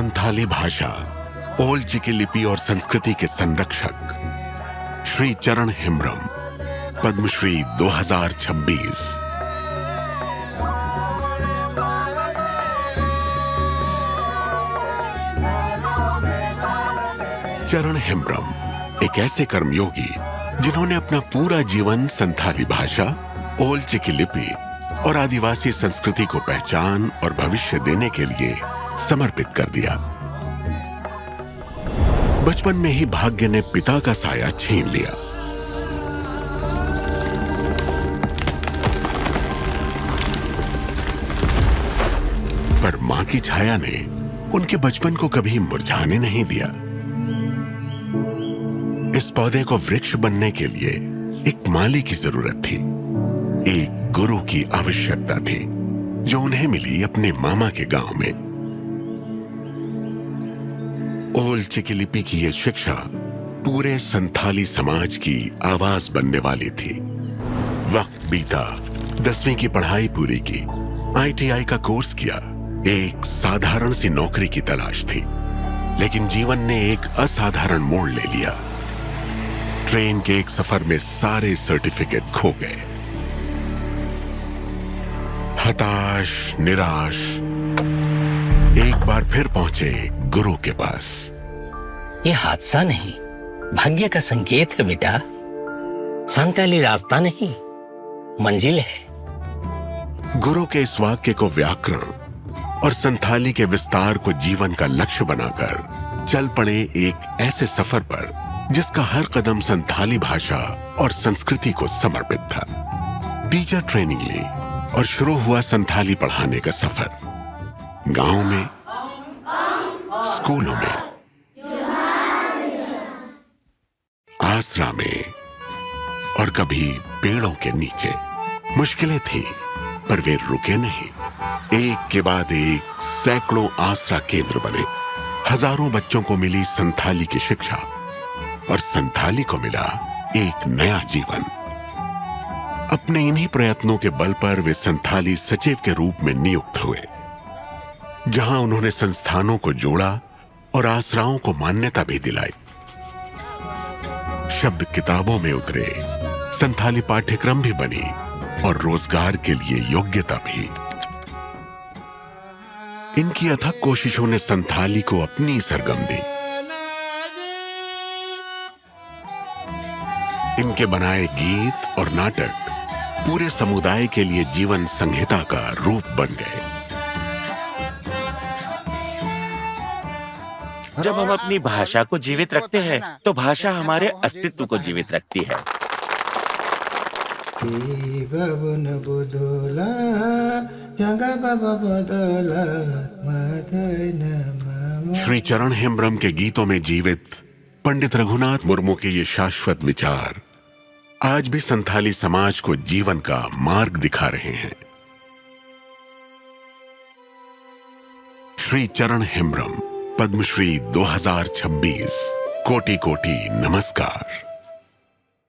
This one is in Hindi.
संथाली भाषा, ओल चिकी लिपि और संस्कृति के संरक्षक श्री चरण हेम्ब्रम, पद्मश्री 2026। चरण हेम्ब्रम एक ऐसे कर्मयोगी जिन्होंने अपना पूरा जीवन संथाली भाषा, ओल चिकी लिपि और आदिवासी संस्कृति को पहचान और भविष्य देने के लिए समर्पित कर दिया। बचपन में ही भाग्य ने पिता का साया छीन लिया। पर मां की छाया ने उनके बचपन को कभी मुरझाने नहीं दिया। इस पौधे को वृक्ष बनने के लिए एक माली की जरूरत थी, एक गुरु की आवश्यकता थी, जो उन्हें मिली अपने मामा के गांव में। ओल चिकी लिपि की यह शिक्षा पूरे संथाली समाज की आवाज बनने वाली थी। वक्त बीता, 10वीं की पढ़ाई पूरी की, ITI का कोर्स किया, एक साधारण सी नौकरी की तलाश थी। लेकिन जीवन ने एक असाधारण मोड़ ले लिया। ट्रेन के एक सफर में सारे सर्टिफिकेट खो गए। हताश, निराश, एक बार फिर पहुंचे गुरु के पास। ये हादसा नहीं, भाग्य का संकेत है बेटा। संथाली रास्ता नहीं, मंजिल है। गुरु के इस वाक्य को व्याकरण और संथाली के विस्तार को जीवन का लक्ष्य बनाकर चल पड़े एक ऐसे सफर पर जिसका हर कदम संथाली भाषा और संस्कृति को समर्पित था। टीचर ट्रेनिंग ली और शुरू हुआ संथाली पढ़ाने का सफर। गांव में, स्कूलों में, आसरा में और कभी पेड़ों के नीचे। मुश्किलें थी, पर वे रुके नहीं। एक के बाद एक सैकड़ों आसरा केंद्र बने। हजारों बच्चों को मिली संथाली की शिक्षा और संथाली को मिला एक नया जीवन। अपने इन्हीं प्रयत्नों के बल पर वे संथाली सचिव के रूप में नियुक्त हुए, जहां उन्होंने संस्थानों को जोड़ा और आसराओं को मान्यता भी दिलाई। शब्द किताबों में उतरे, संथाली पाठ्यक्रम भी बनी और रोजगार के लिए योग्यता भी। इनकी अथक कोशिशों ने संथाली को अपनी सरगम दी। इनके बनाए गीत और नाटक पूरे समुदाय के लिए जीवन संहिता का रूप बन गए। जब हम अपनी भाषा को जीवित रखते हैं, तो भाषा हमारे अस्तित्व को जीवित रखती है। श्री चरण हेम्ब्रम के गीतों में जीवित पंडित रघुनाथ मुर्मू के ये शाश्वत विचार आज भी संथाली समाज को जीवन का मार्ग दिखा रहे हैं। श्री चरण हेम्ब्रम, पद्मश्री 2026। कोटि कोटि नमस्कार।